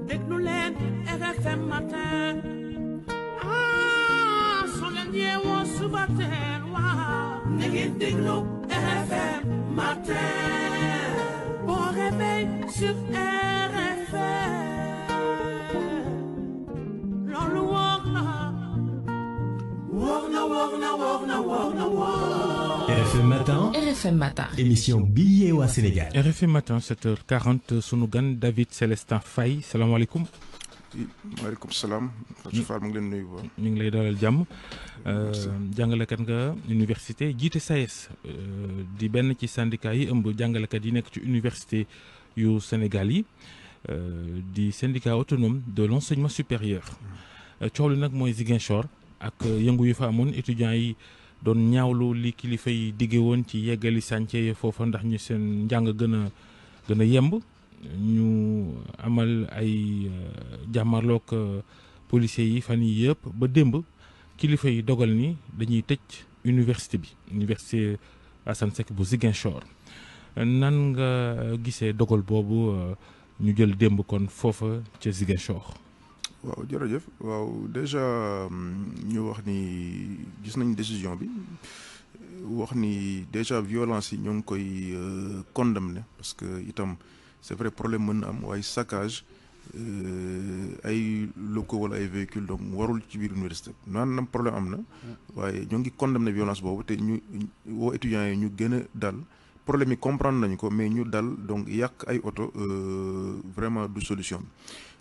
déglu leen RFM matin soo leen yeewoo suba teel waaw na ngeen déglu RFM matin bon réveil sur RFM loolu wóor na RFM Matin. RFM Matin. Émission bi yeewaa Sénégal. RFM Matin 7h40 sunu gan David Célestin Faye salaamaaleykum. maaleykum salaam. Fatou Fall mu ngi leen nuyu. ñu ngi lay dalal jàmm. jàngalekat nga université jiite SAES di benn ci syndicat yi ëmb jàngalekat yi nekk ci université yu Sénégal yi di syndicat autonome de l'enseignement supérieur. coow li nag mooy Ziguinchor ak yëngu yu fa amoon étudiants yi doon ñaawlu li kilifa yi diggé woon ci yeggali chantier foofa ndax ñu seen njàng gën a yemb ñu amal ay jàmmarloog policiers yi fan yi yëpp ba démb kilifa yi dogal ni dañuy tëj université bi université Assane Seck bu Ziguinchor nan nga gisee dogal boobu ñu jël démb kon foofa ca Ziguinchor. waaw jërëjëf waaw déjà ñu wax ni gis nañ décision bi wax ni déjà violence yi ñoo ngi koy condamné parce que itam c'est vrai problème mën na am waaye saccage ay locaux wala ay véhicules donc warul ci biir université maanaam problème am na waaye ñoo ngi condamné violence boobu te ñu woo étudiants yi ñu gën a dal problème yi comprendre nañu ko mais ñu dal donc yàq ay oto vraiment du solution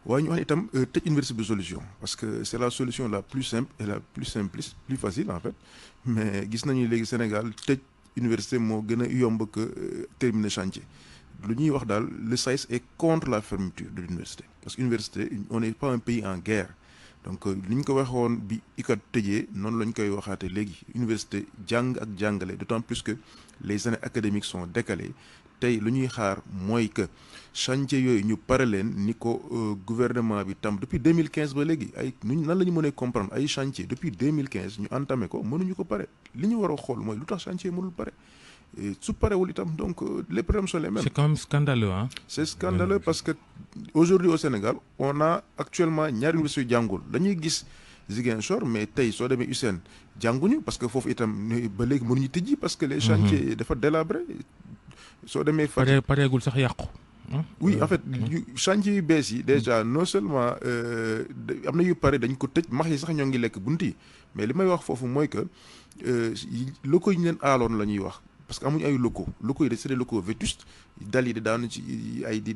waaye ñu wax itam tëj université bi solution parce que c'est la solution la plus simple et la plus simpliste plus facile en fait mais gis nañu léegi Sénégal tëj université moo gën a yomb que terminer chantier lu ñuy wax daal le SAES est contre la fermeture de l'université parce que université on n'est pas un pays en guerre donc li ñu ko waxoon bi ICAT tëjee noonu la ñu koy waxaate léegi université jàng ak jàngale d'autant plus que les années académiques sont décalées tey lu ñuy xaar mooy que chantier yooyu ñu pare leen ni ko gouvernement bi tam depuis 2015 ba léegi ay nan la ñu mënee comprendre ay chantier depuis 2015 ñu entamé ko mënuñu ko pare li ñu war a xool mooy lu tax chantier mënul pare su parewul itam donc les problèmes sont les mêmes. C'est quand même scandaleux hein. C'est scandaleux parce que aujourd'hui au Sénégal on a actuellement ñaari universités yu jàngul dañuy gis Ziguinchor mais tey soo demee USSEN jànguñu parce que foofu itam ba léegi mënuñu tijji parce que les chantiers dafa délabré soo demee pareegul sax yàqu. oui en fait chantier yu bees yi déjà non seulement am na yu pare dañ ko tëj max yi sax ñoo ngi lekk bunt yi mais li may wax foofu mooy que locaux yi ñu leen aaloon la ñuy wax parce que amuñu ay locaux yi c'est des locaux vétustes dal yi di daanu ci ay di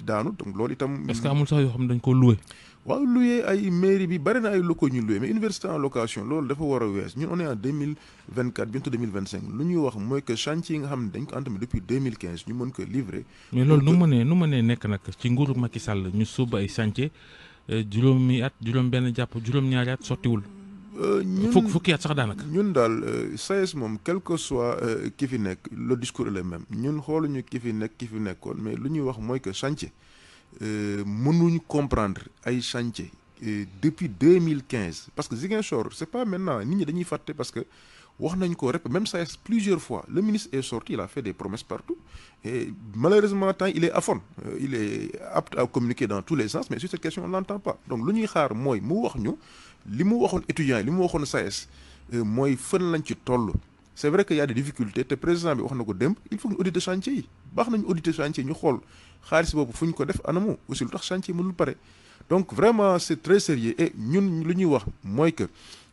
daanu donc loolu itam. est-ce que amul sax yoo xam ne dañ ko loué. waaw loué ay mairie bi bari na ay locaux ñu loué mais université en location loolu dafa war a wees ñun on est en 2024 bientôt 2025 lu ñuy wax mooy que chantier yi nga xam ne dañ ko entamé depuis 2015 ñu mën ko livrer. mais loolu nu mënee nekk nag ci nguuru Macky Sall ñu suub ay chantier juróomi at juróom benn jàpp juróom-ñaari at sottiwul. fukki at sax daanaka. ñun daal SAES moom quel que soit ki fi nekk le discours est le même ñun xooluñu ki fi nekkoon mais lu ñuy wax mooy que chantier mënuñu comprendre ay chantier depuis 2015 parce que Ziguinchor c'est pas maintenant nit ñi dañuy fàtte parce que wax nañ ko rek même SAES plusieurs fois le ministre est sorti il a fait des promesses partout et malheureusement temps il est aphone il est apte à communiquer dans tous les sens mais sur cette question on l'entend pas donc lu ñuy xaar mooy mu wax ñu li mu waxoon étudiants yi li mu waxoon SAES mooy fan lañ ci toll c'est vrai que y a des difficultés te président bi wax na ko démb il faut que ñu auditer chantier yi baax nañu auditer chantier ñu xool xaalis boobu fu ñu ko def anamu aussi lu tax chantier mënul pare donc vraiment c'est très sérieux et ñun lu ñuy wax mooy que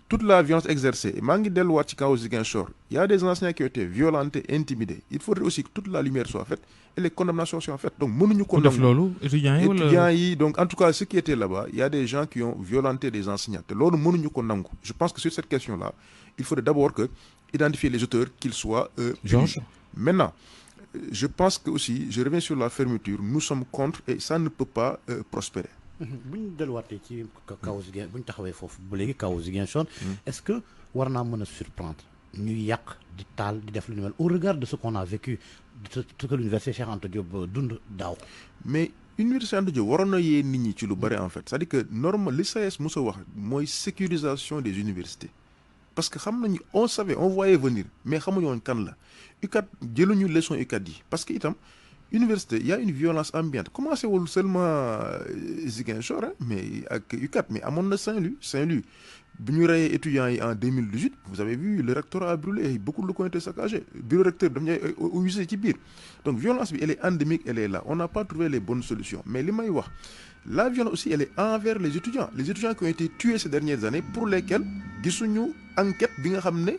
toute la violence exercée maa ngi delluwaat ci kaw Ziguinchor il y a des enseignants qui ont été violentés intimidés il faudrait aussi que toute la lumière soit faite et les condamnations soient faites donc mënuñu ko def loolu étudiants yi donc en tout cas ceux qui étaient là-bas il y a des gens qui ont violenté des enseignants te loolu mënuñu ko nangu je pense que sur cette question-là il faudrait d'abord que identifier les auteurs qu'ils soient Georges maintenant je pense que aussi je reviens sur la fermeture nous sommes contre et ça ne peut pas prospérer. bu ñu delluwaatee ci kaw Ziguinchor bu ñu taxawee foofu ba léegi kaw Ziguinchor est-ce que war naa mën a surprendre ñuy yàq di taal di def lu ni mel au regard de ce qu'on a vécu de ce que l'université Cheikh Anta Diop dund daaw. mais université Anta Diop waroon na yee nit ñi ci lu bari en fait c'est-à-dire que normal li SAES mos a wax mooy sécurisation des universités parce que xam nañu on savait on voyait venir mais xamuñu woon kan la UCAD jëluñu leçon UCAD yi parce que itam université il y a une violence ambiante commencé wul seulement Ziguinchor mais ak UCAD mais amoon na Saint-Louis bi ñu reyee étudiants yi en 2018 vous avez vu le rectorat a brûlé beaucoup de locaux ont été saccagés bureau recteur daf ñuy usé ci biir donc violence bi elle est endémique elle est là on n'a pas trouvé les bonnes solutions mais li may wax la violence aussi elle est envers les étudiants qui ont été tués ces dernières années pour lesquels gisuñu enquête bi nga xam ne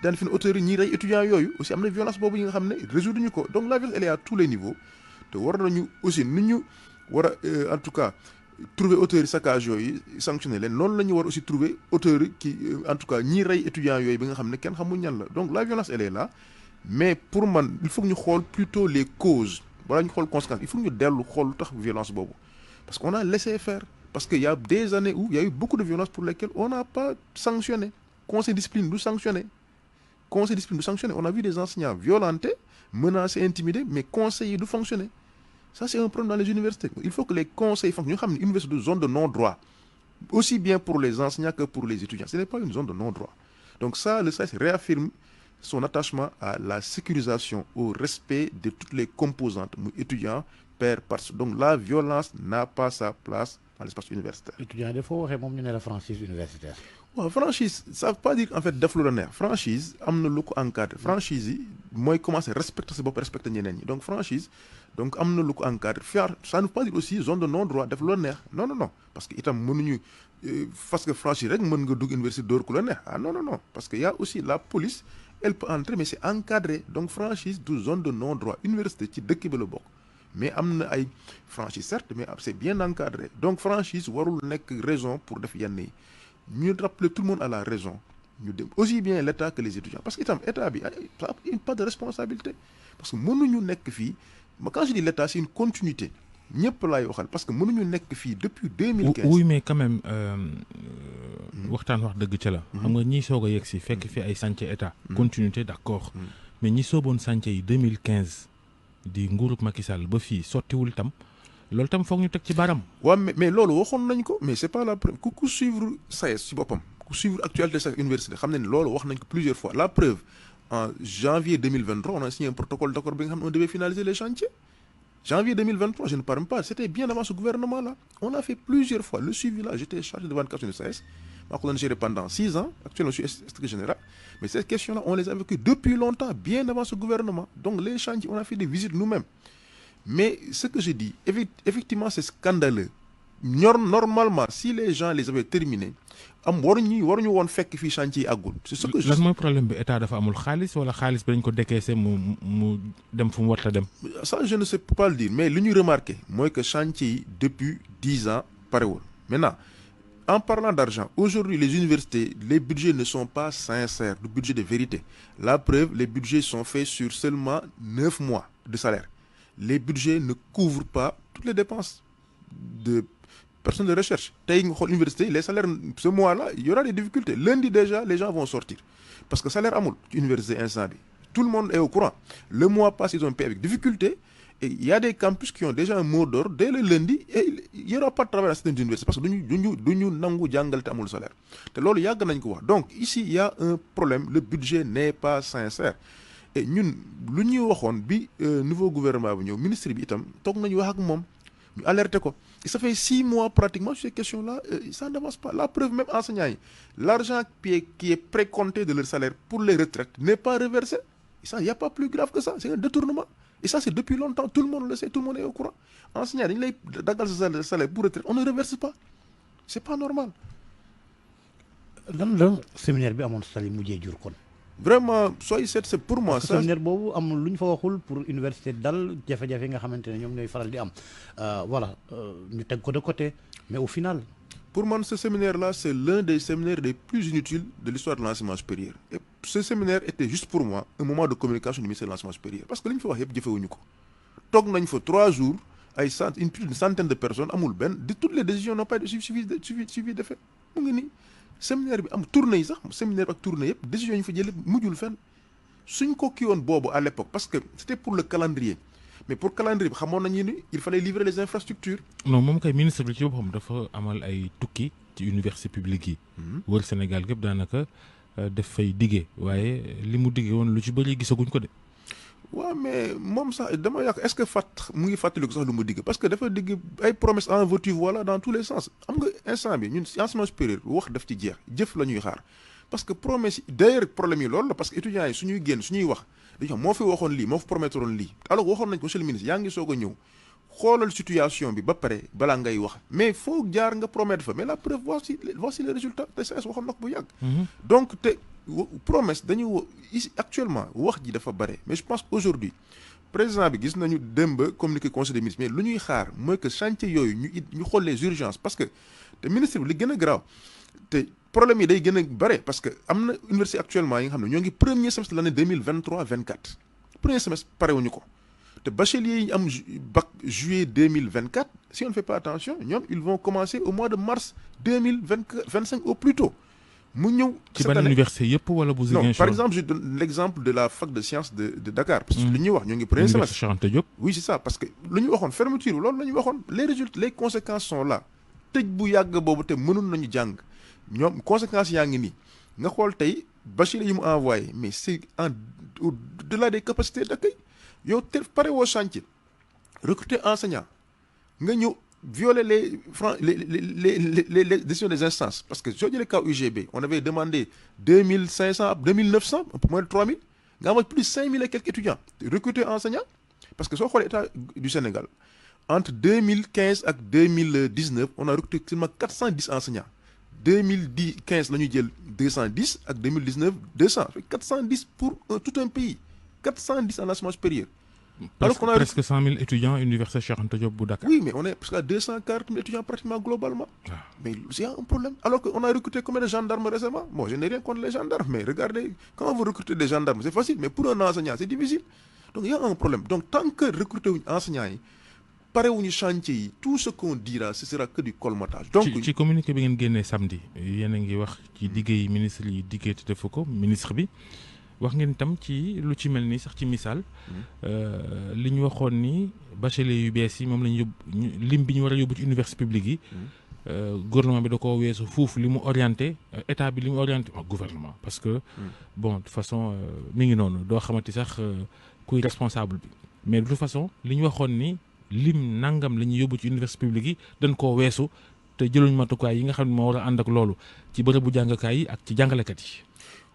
daan fi ne auteurs yi ñiy rey étudiants yooyu aussi am na violence boobu yi nga xam ne résoudre ñu ko donc la violence elle est à tous les niveaux te war nañu aussi ni ñu war a en tout cas trouver auteurs yi saccage yooyu sanctionner leen noonu la ñu war aussi trouver auteurs yi qui en tout cas ñiy rey étudiants yooyu bi nga xam ne kenn xamul ñan la donc la violence elle est là mais pour man il faut que ñu xool plutôt les causes wala ñu xool conséquences il faut que ñu dellu xool lu tax violence boobu parce qu'on a laissé faire parce que y a des années où il y a eu beaucoup de violences pour lesquelles on n'a pas sanctionné conseil de discipline du sanctionné on a vu des enseignants violentés menacés intimidés mais conseil yi du fonctionner ça c'est un problème dans les universités il faut que les conseils fonctionnent ñu xam ne université de zone de non-droit aussi bien pour les enseignants que pour les étudiants ce n'est pas une zone de non-droit donc ça le SAES réaffirme son attachement à la sécurisation au respect de toutes les composantes muy étudiants pairs parties donc la violence n'a pas sa place dans l'espace universitaire. étudiant yi dafa waxee moom ñu ne la franchise universitaire. waaw franchise ça veut pas dire en fait def lu la neex franchise am na lu ko encadré franchise yi mooy commencer respecter sa bopp respecter ñeneen ñi donc franchise donc am na lu ko encadré ça ne veut pas dire aussi zone de non-droit def lu la neex non parce que itam mënuñu parce que franchise rek mën nga dugg université dóor ku la neex non parce que y a aussi la police elle peut entrer mais c'est encadré donc franchise du zone de non-droit université ci dëkk bi la bokk mais am na ay franchise certes mais c'est bien encadré donc franchise warul nekk raison pour def yenn yi ñu rappeler tout le monde à la raison ñu dem aussi bien l'État que les étudiants parce que itam état bi ça a pas de responsabilité parce que mënuñu nekk fii quand je dis l'État c'est une continuité ñëpp laay waxal parce que mënuñu nekk fii depuis 2015. oui mais quand même waxtaan wax dëgg ca la. xam nga ñi soog a yegg si fekk fi ay chantier état. continuité d'accord mais ñi sooboon chantier yi 2015 di nguurug Macky Sall ba fii sottiwul tam. loolu tam foog ñu teg ci baram. waaw mais loolu waxoon nañ ko mais c'est pas la preuve ku suivre SAES ci boppam ku suivre actualité SAES université xam ne ni loolu wax nañ ko plusieurs fois la preuve en janvier 2023 on a signé un protocole d'accord bi nga xam ne on devait finaliser les chantiers janvier 2023 je ne parle pas c'était bien avant ce gouvernement là on a fait plusieurs fois le suivi là j'étais chargé de vérification de SAES maa ko doon géré pendant 6 ans actuellement je suis secrétaire général mais ces questions là on les a vécues depuis longtemps bien avant ce gouvernement donc les chantiers on a fait des visites nous-mêmes. Mais ce que je dis, effectivement, c'est scandaleux. Normalement, si les gens les avaient terminés, waruñu woon fekk fii chantier àggul. C'est ce que je dis. lan mooy problème bi état dafa amul xaalis wala xaalis bi dañ ko décaissé mu dem fu mu war a dem. Ça je ne sais pas le dire mais li ñu remarqué mooy que chantier yi depuis 10 ans parewul. Maintenant, en parlant d'argent, aujourd'hui les universités, les budgets ne sont pas sincères, du budget de vérité. La preuve, les budgets sont faits sur seulement 9 mois de salaire. Les budgets ne couvrent pas toutes les dépenses de personnes de recherche. Tey nga xool université les salaires ce mois-là il y aura des difficultés lundi déjà les gens vont sortir parce que salaire amul ci université instant bi tout le monde est au courant le mois passé ils ont payé avec difficulté et il y a des campus qui ont déjà un mot d'ordre dès le lundi et il y aura pas de travail dans certaines universités parce que duñu nangu jàngal te amul salaire te loolu yàgg nañ ko wax donc ici il y a un problème le budget n'est pas sincère. et ñun lu ñuy waxoon bi nouveau gouvernement bi ñëw ministre bi itam toog nañu wax ak moom ñu alerté ko et ça fait 6 mois pratiquement sur ces questions-là ça n'avance pas la preuve même enseignants yi l'argent qui est précompté de leur salaire pour les retraites n'est pas reversé et ça il y a pas plus grave que ça c'est un détournement et ça c'est depuis longtemps tout le monde le sait tout le monde est au courant enseignants dañu lay daggal sa salaire pour retraite on ne reverse pas c'est pas normal. lan la séminaire bi amoon Saly mujjee jur kon. Vraiment sooy seet c'est pour moi ça séminaire boobu amul lu ñu fa waxul pour université dal jafe-jafe nga xamante ne ñoom ñooy faral di am voilà ñu teg ko de côté mais au final. Pour moi ce séminaire là c'est l'un des séminaires les plus inutiles de l'histoire de l'enseignement supérieur et ce séminaire était juste pour moi un moment de communication du ministère de l'enseignement supérieur parce que li ñu fa wax yëpp jëfewuñu ko toog nañ fa 3 jours ay une centaine de personnes amul benn de toutes les décisions n'ont pas été suivi d'effet mu ngi nii séminaire bi am tournée yi sax séminaire ak tournée yëpp décision ñu fa jëlee mujjul fenn suñ ko kii woon boobu à l'époque parce que c'était pour le calendrier mais pour calendrier bi xamoon nañu ni il fallait livrer les infrastructures. non moom kay ministre bi ci boppam dafa amal ay tukki ci université publique yi. wër Sénégal gépp daanaka def fay diggee waaye li mu diggee woon lu ci bëri gisaguñ ko de. waaw mais moom sax dama yàq est-ce que mu ngi fàttaliku sax lu mu digg parce que dafa digg ay promesses en veux-tu voilà dans tous les sens am nga instant bi ñun enseignement supérieur wax daf ci jeex jëf la ñuy xaar parce que promesse yi d'ailleurs problème yi loolu la parce que étudiants yi suñuy génn suñuy wax dañuy xam moo fi waxoon lii moo fi promettroon lii alors waxoon nañ ko monsieur le ministre yaa ngi soog a ñëw xoolal situation bi ba pare balaa ngay wax mais faut jaar nga promettre fa mais la preuve voici les résultats te SAES waxoon na ko bu yàgg donc te promesse dañu ici actuellement wax ji dafa bare mais je pense qu'aujourd'hui président bi gis nañu démb communiqué conseil des ministres mais lu ñuy xaar mooy que chantier yooyu ñu xool les urgences parce que te ministre bi li gën a graaw te problème yi day gën a bare parce que am na université actuellement yi nga xam ne ñoo ngi premier semestre l'année 2023-24 premier semestre parewuñu ko te bacheliers yi am bac juillet 2024 si on ne fait pas attention ñoom ils vont commencer au mois de mars 2025 au plus tôt mu ñëw ci ban université yëpp wala bu Ziguinchor non par exemple je donne l'exemple de la fac de sciences de Dakar parce que lu ñuy wax ñoo ngi premier semestre Cheikh Anta Diop oui c'est ça parce que lu ñu waxoon fermeture loolu la ñu waxoon les résultats les conséquences sont là tëj bu yàgg boobu te mënul nañu jàng ñoom conséquences yaa ngi nii nga xool tey bachelier yi mu envoyé mais c'est au-delà des capacités d'accueil yow te pare woo chantier recruter enseignant nga ñëw violer les décisions des instances parce que soo jëlee cas UGB on avait demandé 2500 à 2900 un peu moins de 3000 nga am plus 5000 et quelques étudiants recruter enseignant parce que soo xoolee état du Sénégal entre 2015 ak 2019 on a recruté seulement 410 enseignants 2015 la ñu jël 210 ak 2019 200 410 pour tout un pays 410 en enseignement supérieur. Alors qu'on a presque 100 000 étudiants université Cheikh Anta Diop bu Dakar. Oui, mais on est presque à 240 000 étudiants pratiquement globalement. Mais c'est un problème. Alors qu'on a recruté combien de gendarmes récemment? Bon, je n'ai rien contre les gendarmes, mais regardez, quand vous recrutez des gendarmes, c'est facile, mais pour un enseignant, c'est difficile. Donc il y a un problème. Donc tant que recruter un enseignant, parewuñu chantier yi tout ce qu'on dira ce sera que du colmatage. Donc ci communiqué bi ngeen génnee samedi yéen a ngi wax ci liggéey ministre yi diggee te defu ko ministre bi wax ngeen itam ci lu ci mel ni sax ci misaal li ñu waxoon ni bachelier yu bees yi moom la ñu yóbbu lim bi ñu war a yóbbu ci université publique yi gouvernement bi da koo weesu fuuf li mu orienté état bi li mu orienté gouvernement parce que bon de toute façon mi ngi noonu doo xamante sax kuy responsable bi mais de toute façon li ñu waxoon ni lim nangam la ñuy yóbbu ci université publique yi dañ koo weesu te jëluñ matukaay yi nga xam ne moo war a ànd ak loolu ci bërëbu jàngakaay yi ak ci jàngalekat yi.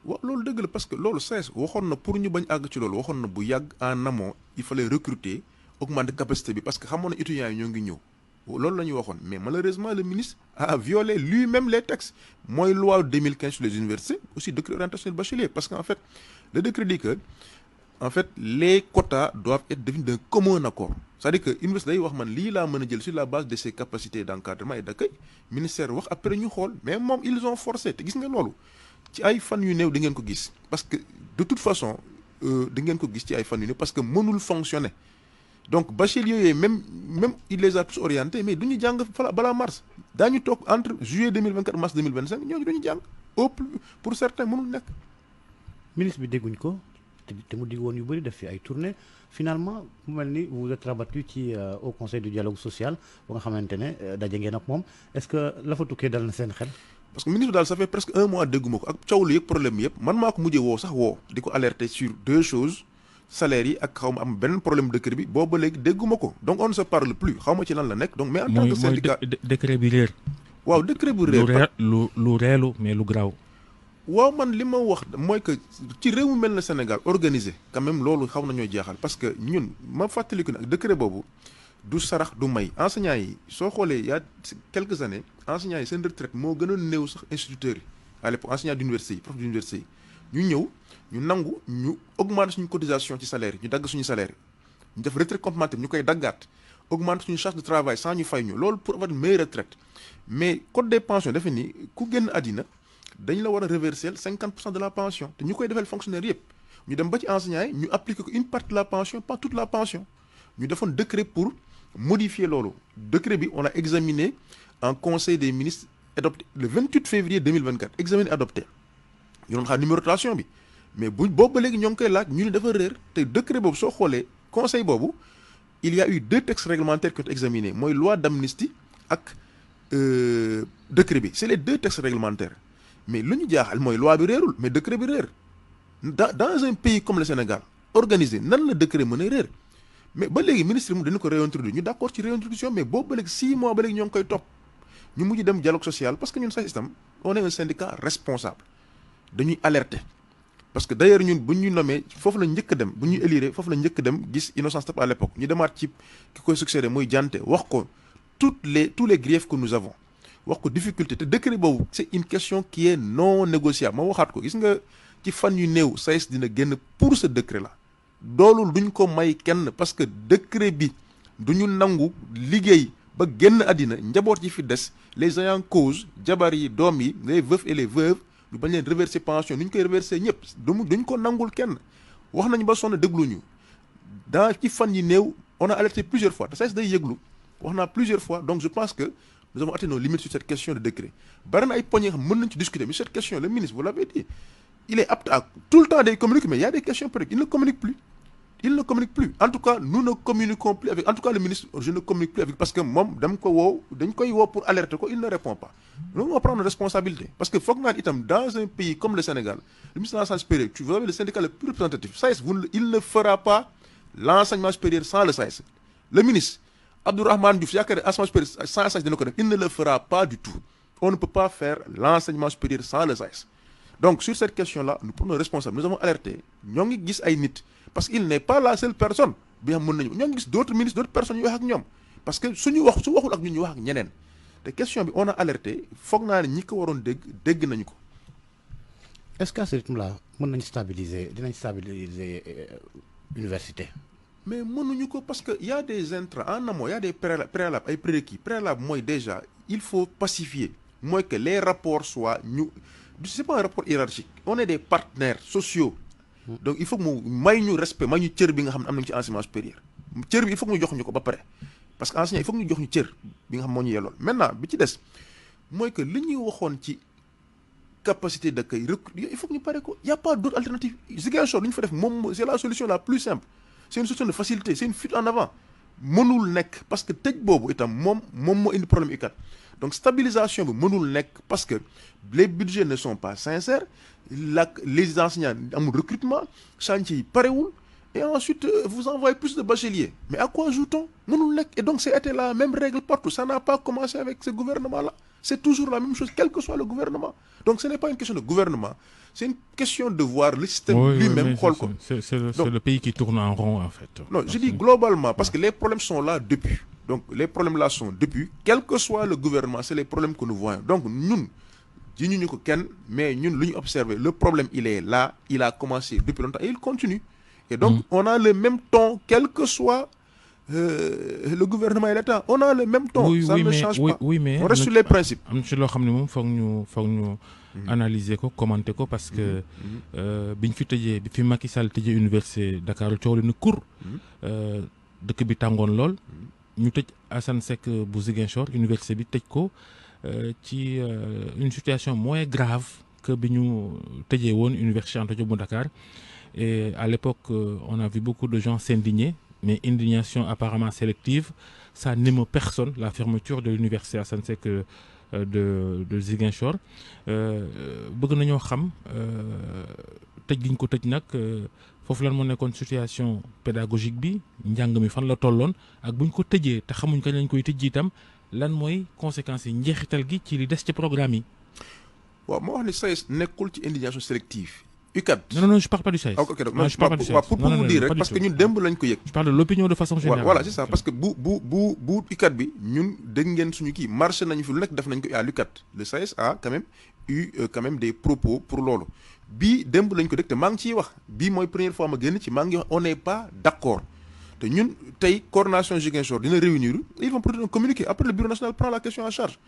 waaw loolu dëgg la parce que loolu SAES waxoon na pour ñu bañ àgg ci loolu waxoon na bu yàgg en amont il fallait recruter augmenter capacité bi parce que xamoon na étudiants yi ñoo ngi ñëw loolu la ñu waxoon mais malheureusement le ministre a violé lui-même les textes mooy loi 2015 sur les universités aussi décret orientation bachelier parce qu'en fait le décret dit que en fait les quotas doivent être définis d'un commun accord c'est-à-dire que université day wax man lii laa mën a jël sur la base de ses capacités d'encadrement et d'accueil ministère wax après ñu xool mais moom ils ont forcé te gis nga loolu ci ay fan yu néew di ngeen ko gis parce que de toute façon di ngeen ko gis ci ay fan yu néew parce que mënul fonctionner donc bacheliers yooyu même il les a tous orientés mais du ñu jàng balaa mars daañu toog entre juillet 2024 mars 2025 ñooñu duñu jàng au plus pour certains mënul nekk. ministre bi dégguñ ko te mu digg woon yu bëri def fi ay tournées finalement mu mel ni vous êtes rabattu ci au conseil du dialogue social ba nga xamante ne daje ngeen ak moom est-ce que la fa tukkee dal na seen xel. parce que ministre daal ça fait presque un mois dégguma ko ak coow lu yëpp problème yëpp man maa ko mujjee woo sax di ko alerter sur deux choses salaires yi ak xaw ma am benn problème décret bi boobu ba léegi dégguma ko donc on ne se parle plus xaw ma ci lan la nekk donc mais en tant que syndicat décret bi réer. waaw décret bu réer lu reelu mais lu garaaw. waaw man li ma wax mooy que ci réew mu mel na Sénégal organisé quand même loolu xaw nañoo jaaxal parce que ñun ma fàttaliku nag décret boobu du sarax du may enseignants yi soo xoolee y a quelques années enseignants yi seen retraite moo gën a néew sax instituteurs yi à l'époque enseignants d'université yi prof d'université yi ñu ñëw ñu nangu ñu augmenter suñu cotisation ci salaire yi ñu dagg suñu salaire ñu def retraite complémentaire ñu koy daggaat augmenter suñu charge de travail sans ñu fay ñu loolu pour avoir une meilleure retraite mais code des pensions defe ni ku génn àddina dañ la war a reverser 50% de la pension te ñu koy defal fonctionnaire yëpp ñu dem ba ci enseignants yi ñu appliquer ko une partie de la pension pas toute la pension ñu defoon décret pour modifier loolu décret bi on a examiné en conseil des ministres adopté le 28 février 2024 examiné adopté ñu doon xaar numérotation bi mais boobu ba léegi ñoo ngi koy laaj ñu ne dafa réer te décret boobu soo xoolee conseil boobu il y a eu deux textes réglementaires qui ont été examinés mooy loi d'amnistie ak décret bi c'est les deux textes réglementaires mais lu ñu jaaxal mooy loi bi réerul mais décret bi réer dans un pays comme le Sénégal organiser nan la décret mën a réer mais ba léegi ministre mu dañu ko réintroduire ñu d'accord ci réintroduction mais boobu ba léegi 6 mois ba léegi ñoo ngi koy topp ñu mujj dem dialogue social parce que ñun SAES itam on est un syndicat responsable dañuy alerter parce que d'ailleurs ñun bu ñu nommé foofu la njëkk a dem bu ñu élire foofu la njëkk a dem gis Innocence Ntap à l'époque ñu demaat ci ki koy succédé muy Dianté wax ko tous les griefs que nous avons wax ko difficulté te décret boobu c'est une question qui est non négociable ma waxaat ko gis nga ci fan yu néew SAES dina génn pour ce décret là doolul duñ ko may kenn parce que décret bi duñu nangu liggéey ba génn àddina njaboot yi fi des les ayants cause jabar yi doom yi les veufs et les veuves ñu bañ leen reverser pension ni ñu koy reverser ñëpp duñ ko nangul kenn wax nañu ba sonn dégluñu dans ci fan yi néew on a alerté plusieurs fois te SAES day yëglu wax naa plusieurs fois donc je pense que nous avons atteint nos limites sur cette question de décret bari na ay poñ yoo xam mën nañ ci discuter mais cette question le ministre vous l'avez dit il est apte à tout le temps day communiquer mais il y a des questions peut-être il ne communique plus en tout cas nous ne communiquons plus avec en tout cas le ministre je ne communique plus avec parce que moom dañ koy woo pour alerter ko il ne répond pas nous on va prendre responsabilité parce que foog naa itam dans un pays comme le Sénégal le ministre de l'enseignement supérieur vous avez le syndicat le plus représentatif SAES il ne fera pas l'enseignement supérieur sans le SAES le ministre Abdourahmane Diouf yaakaar ne enseignement supérieur sans SAES dina ko def il ne le fera pas du tout on ne peut pas faire l'enseignement supérieur sans le SAES donc sur cette question-là nous prenons responsable nous avons alerté ñoo ngi gis ay nit parce qu'il n'est pas la seule personne bi xam mën nañu ñoo ngi gis d'autres ministres d'autres personnes yu wax ak ñoom parce que su waxul ak ñun ñu wax ak ñeneen te question bi on a alerté foog naa ne ñi ko waroon dégg nañu ko. est-ce qu'à ce rythme-là dinañ stabiliser université. mais mënuñu ko parce que y a des intrants en amont y a des préalables ay prérequis préalable mooy déjà il faut pacifier mooy que les rapports soient c'est pas un rapport hiérarchique on est des partenaires sociaux donc il faut que mu may ñu respect may ñu cër bi nga xam ne am nañu ci enseignement supérieur cër bi il faut que ñu jox ñu ko ba pare parce que enseignant il faut que ñu jox ñu cër bi nga xam moo ñu yellool maintenant bi ci des mooy que li ñuy waxoon ci capacité d'accueil il faut que ñu pare ko y a pas d'autre alternative Ziguinchor li ñu fa def moom c'est la solution la plus simple c'est une solution de facilité c'est une fuite en avant mënul nekk parce que tëj boobu itam moom moo indi problème UCAD donc stabilisation bi mënul nekk parce que les budgets ne sont pas sincères les enseignants amul recrutement chantier yi parewul et ensuite vous envoyez plus de bacheliers mais à quoi joue-t-on mënul nekk et donc c'était la même règle partout ça n'a pas commencé avec ce gouvernement-là c'est toujours la même chose quel que soit le gouvernement donc ce n'est pas une question de gouvernement c'est une question de voir le système lui-même xool ko c'est le pays qui tourne en rond en fait. Non, je dis globalement parce que les problèmes sont là depuis donc les problèmes là sont depuis quel que soit le gouvernement c'est les problèmes que nous voyons donc ñun ji ñu ko kenn mais ñun lu ñu observé le problème il est là il a commencé depuis longtemps et il continue et donc on a le même ton quel que soit le gouvernement et l'État on a le même ton ça ne change pas mais on reste sur les principes am ci loo xam ne moom foog ñu analyser ko commenter ko parce que biñ fi tëjee bi fi Macky Sall tëjee université Dakar coow li na kur dëkk bi tàngoon lool ñu tëj Assane Seck bu Ziguinchor université bi tëj ko ci une situation moins grave que bi ñu tëjee woon université Cheikh Anta Diop bu Dakar et à l'époque on a vu beaucoup de gens s'indigner mais indignation apparemment sélective ça n'émeut personne la fermeture de l'université Assane Seck de Ziguinchor bëgg nañoo xam tëj gi ñu ko tëj nag foofu lan moo nekkoon situation pédagogique bi njàng mi fan la tolloon ak bu ñu ko tëjee te xamuñ kañ lañ koy tëj itam lan mooy conséquences yi njeexital gi ci li des ci programme yi. waaw moo wax ni SAES nekkul ci indignation sélective. UCAD. Non, je parle pas du SAES. ok donc je parle pas du SAES. pour vous dire rek parce que ñun démb lañ ko yëg. Je parle de l'opinion de façon générale. Voilà c'est ça parce que bu UCAD bi ñun dégg ngeen suñu kii marché nañu fi lu nekk def nañ ko à l'UCAD le SAES a quand même eu des propos pour loolu bii démb lañ ko dégg te maa ngi ciy wax bii mooy première fois ma génn ci maa ngi wax on n'est pas d'accord te ñun tey coordination Ziguinchor dina réunir ils vont produire un communiqué après le bureau national prend la question en charge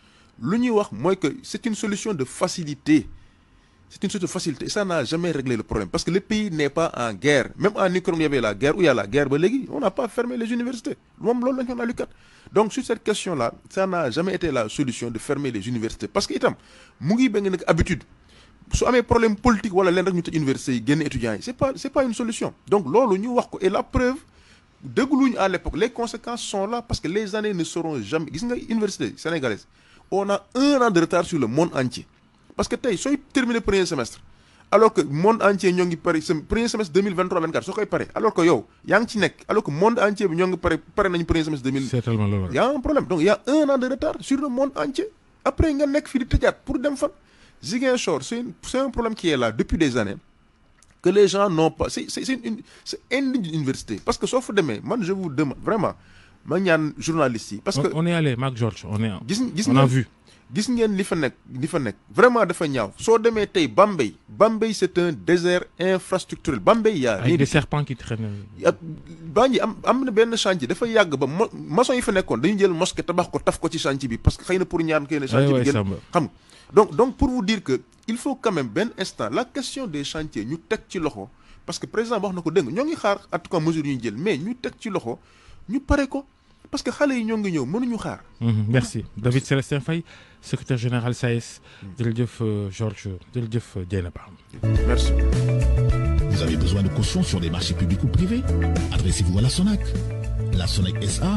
lu ñuy wax mooy que c'est une solution de facilité. C'est une sorte de facilité et ça n'a jamais réglé le problème parce que le pays n'est pas en guerre même en Ukraine il y avait la guerre où il y a la guerre ba léegi on n'a pas fermé les universités moom loolu la ñu wax à l'UCAD donc sur cette question là ça n'a jamais été la solution de fermer les universités parce que itam mu ngi ba nga nekk habitude su amee problème politique wala leen rek ñu tëj universités yi génn étudiants yi c'est pas une solution donc loolu ñu wax ko et la preuve dégluñu à l'époque les conséquences sont là parce que les années ne seront jamais gis nga université sénégalaise on a 1 an de retard sur le monde entier parce que tey sooy terminer premier semestre alors que monde entier ñoo ngi pare premier semestre 2023-24 soo koy pare alors que yow yaa ngi ci nekk alors que monde entier bi ñoo ngi pare nañu premier semestre 2000. c'est tellement loolu. y a un problème donc il y a 1 an de retard sur le monde entier après nga nekk fii di tëjaat pour dem fan. Ziguinchor c'est un problème qui est là depuis des années que les gens n'ont pas c'est indigne d'une université parce que soo fa demee man je vous demande vraiment ma ñaan journalistes yi. parce que on est allé Marc Georges on a vu. gis ngeen li fa nekk vraiment dafa ñaaw soo demee tey Bambey c'est un désert infrastructurel Bambey y a avec des serpents qui traînent. Bambey am na benn chantier dafa yàgg ba maçon yi fa nekkoon dañu jël mosquée tabax ko taf ko ci chantier bi parce que xëy na pour ñaan xëy na chantier bi gën xam nga donc pour vous dire que il faut quand même benn instant la question des chantiers ñu teg ci loxo parce que président wax na ko dégg ñoo ngi xaar en tout cas mesure yu ñu jël mais ñu teg ci loxo ñu pare ko parce que xale yi ñoo ngi ñëw mënuñu xaar. Merci David Célestin Faye secrétaire général SAES. jërëjëf Georges jërëjëf Dieynaba. Merci. Vous avez besoin de caution sur des marchés publics ou privés? Adressez-vous à la SONAC. La SONAC SA